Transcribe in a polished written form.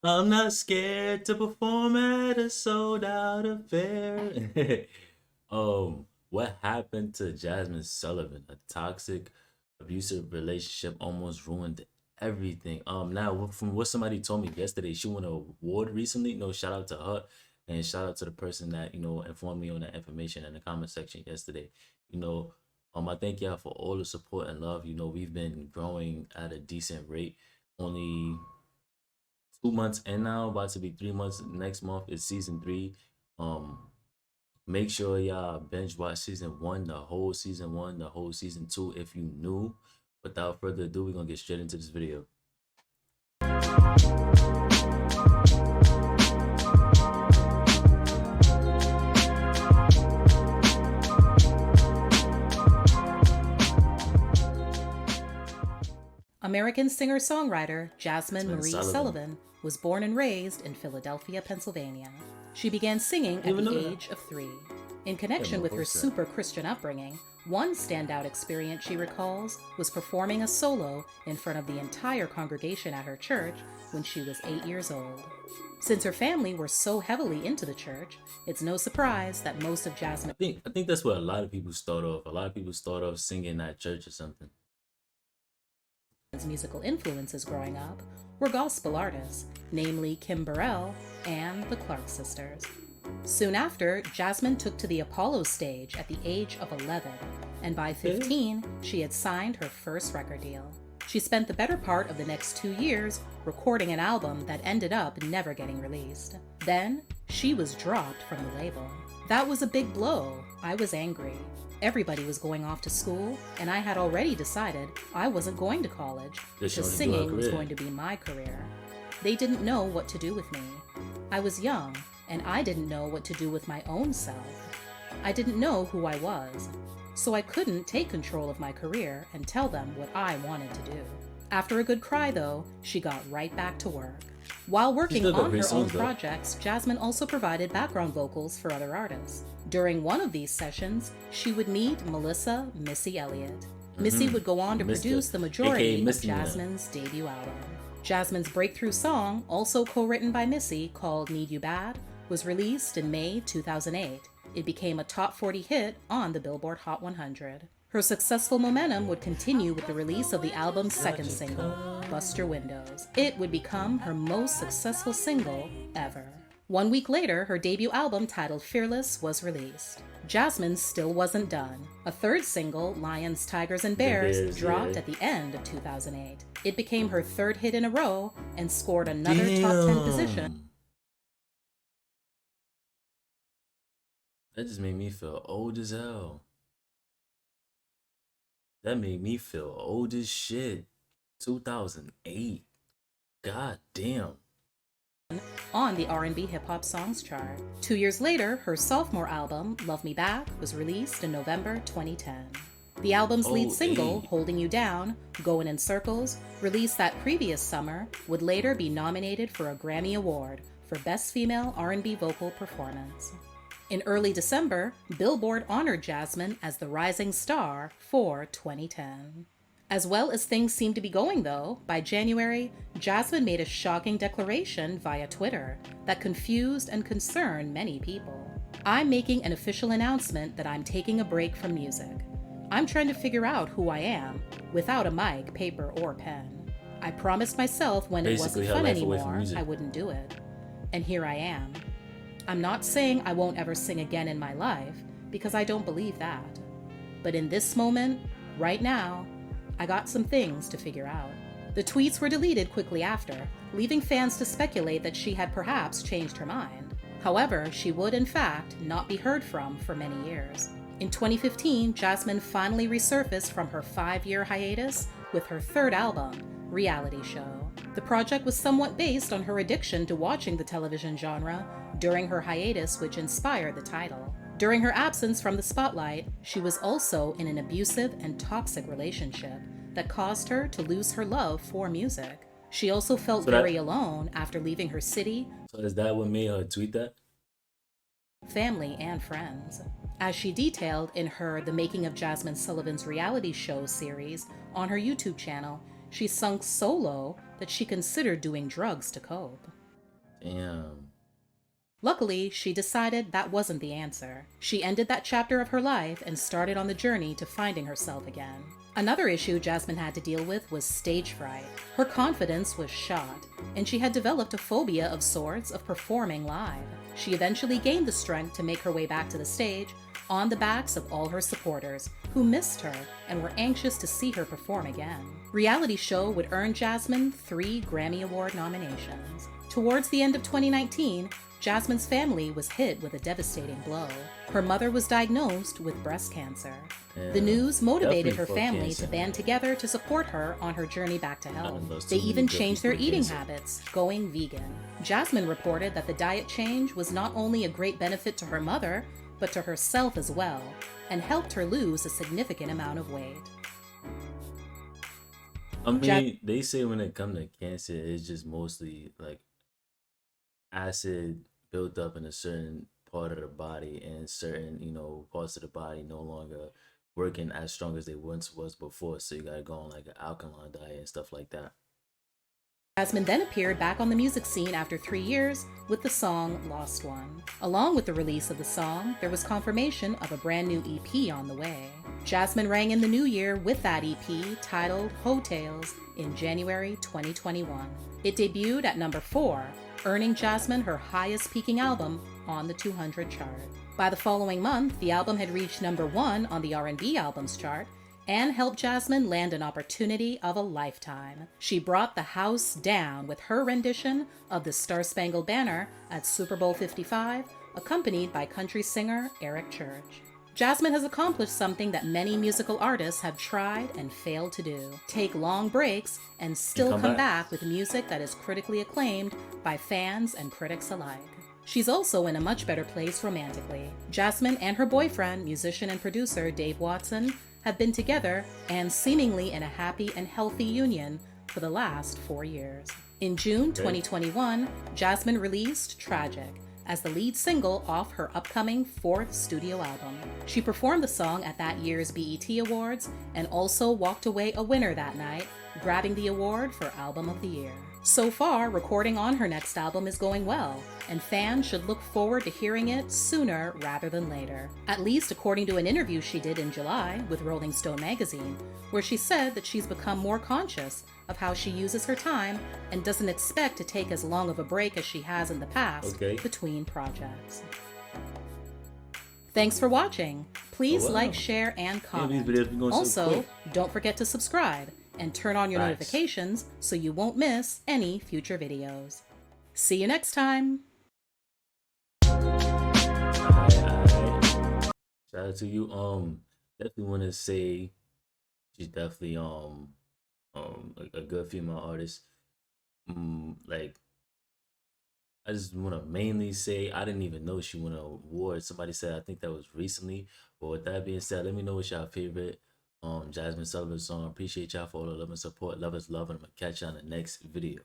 I'm not scared to perform at a sold out affair. What happened to Jasmine Sullivan? A toxic, abusive relationship almost ruined everything. Now from what somebody told me yesterday, she won an award recently. No, shout out to her, and shout out to the person that informed me on that information in the comment section yesterday. You know, I thank y'all for all the support and love. We've been growing at a decent rate. Only 2 months in now, about to be 3 months. Next month is season three. Um, Make sure y'all binge watch season one, the whole season one, the whole season two if you new. Without further ado, we're gonna get straight into this video. American singer-songwriter Jazmine Jazmine Marie Sullivan. Sullivan was born and raised in Philadelphia, Pennsylvania. She began singing I at even know the that. age of 3. In connection with her super Christian upbringing, one standout experience she recalls was performing a solo in front of the entire congregation at her church when she was 8 years old. Since her family were so heavily into the church, it's no surprise that most of Jazmine I think that's where a lot of people start off. A lot of people start off singing at church or something. musical influences growing up were gospel artists, namely Kim Burrell and the Clark sisters. Soon after, Jazmine took to the Apollo stage at the age of 11, and by 15, she had signed her first record deal. She spent the better part of the next 2 years recording an album that ended up never getting released. Then, she was dropped from the label. That was a big blow. I was angry. Everybody was going off to school, and I had already decided I wasn't going to college because singing was going to be my career. They didn't know what to do with me. I was young, and I didn't know what to do with my own self. I didn't know who I was, so I couldn't take control of my career and tell them what I wanted to do. After a good cry, though, she got right back to work. While working on her own projects, Jazmine also provided background vocals for other artists. During one of these sessions, she would meet Melissa "Missy" Elliott. Missy would go on to produce the majority of Jazmine's debut album. Jazmine's breakthrough song, also co-written by Missy, called Need You Bad, was released in May 2008. It became a top 40 hit on the Billboard Hot 100. Her successful momentum would continue with the release of the album's second single, Bust Your Windows. It would become her most successful single ever. 1 week later, her debut album titled Fearless was released. Jazmine still wasn't done. A third single, Lions, Tigers, and Bears, dropped at the end of 2008. It became her third hit in a row and scored another top 10 position. That just made me feel old as hell. That made me feel old as shit. 2008. God damn. On the R&B hip-hop songs chart. 2 years later, her sophomore album, Love Me Back, was released in November 2010. The album's lead single, Holding You Down, Goin' in Circles, released that previous summer, would later be nominated for a Grammy Award for Best Female R&B Vocal Performance. In early December, Billboard honored Jazmine as the Rising Star for 2010. As well as things seemed to be going, though, by January, Jazmine made a shocking declaration via Twitter that confused and concerned many people. I'm making an official announcement that I'm taking a break from music. I'm trying to figure out who I am, without a mic, paper, or pen. I promised myself when it wasn't fun anymore, I wouldn't do it. And here I am. I'm not saying I won't ever sing again in my life, because I don't believe that. But in this moment, right now, I got some things to figure out. The tweets were deleted quickly after, leaving fans to speculate that she had perhaps changed her mind. However, she would, in fact, not be heard from for many years. In 2015, Jazmine finally resurfaced from her 5-year hiatus with her third album, Reality Show. The project was somewhat based on her addiction to watching the television genre during her hiatus, which inspired the title. During her absence from the spotlight, she was also in an abusive and toxic relationship that caused her to lose her love for music. She also felt very alone after leaving her city. So is that what made her tweet that? Family and friends. As she detailed in her The Making of Jazmine Sullivan's reality show series on her YouTube channel, she sunk so low that she considered doing drugs to cope. Damn. Luckily, she decided that wasn't the answer. She ended that chapter of her life and started on the journey to finding herself again. Another issue Jazmine had to deal with was stage fright. Her confidence was shot, and she had developed a phobia of sorts of performing live. She eventually gained the strength to make her way back to the stage on the backs of all her supporters, who missed her and were anxious to see her perform again. Reality show would earn Jazmine 3 Grammy Award nominations. Towards the end of 2019, Jazmine's family was hit with a devastating blow. Her mother was diagnosed with breast cancer. Yeah, The news motivated her definitely family cancer, to band man. together to support her on her journey back to health. lost They too many even good changed people their to eating cancer. habits, going vegan. Jazmine reported that the diet change was not only a great benefit to her mother, but to herself as well, and helped her lose a significant amount of weight. I mean, they say when it comes to cancer, it's just mostly like acid built up in a certain part of the body, and certain, parts of the body no longer working as strong as they once was before. So you gotta go on like an alkaline diet and stuff like that. Jazmine then appeared back on the music scene after 3 years with the song Lost One. Along with the release of the song, there was confirmation of a brand new EP on the way. Jazmine rang in the new year with that EP titled Ho Tales in January 2021. It debuted at number 4, earning Jazmine her highest peaking album on the 200 chart. By the following month, the album had reached number 1 on the R&B albums chart and helped Jazmine land an opportunity of a lifetime. She brought the house down with her rendition of the Star Spangled Banner at Super Bowl 55, accompanied by country singer Eric Church. Jazmine has accomplished something that many musical artists have tried and failed to do: take long breaks and still come come back. back with music that is critically acclaimed by fans and critics alike. She's also in a much better place romantically. Jazmine and her boyfriend, musician and producer Dave Watson, have been together and seemingly in a happy and healthy union for the last 4 years. In June 2021, Jazmine released Tragic as the lead single off her upcoming 4th studio album. She performed the song at that year's BET Awards and also walked away a winner that night, grabbing the award for Album of the Year. So far, recording on her next album is going well, and fans should look forward to hearing it sooner rather than later. At least according to an interview she did in July with Rolling Stone magazine, where she said that she's become more conscious of how she uses her time and doesn't expect to take as long of a break as she has in the past between projects. Thanks for watching. Please like, share, and comment. Also, don't forget to subscribe and turn on your notifications so you won't miss any future videos. See you next time. Shout out to you. Definitely want to say she's definitely a good female artist. Like, I just want to mainly say I didn't even know she won an award. Somebody said, I think that was recently. But with that being said, let me know what's your favorite Jazmine Sullivan song. Appreciate y'all for all the love and support. Love is love, and I'm gonna catch you on the next video.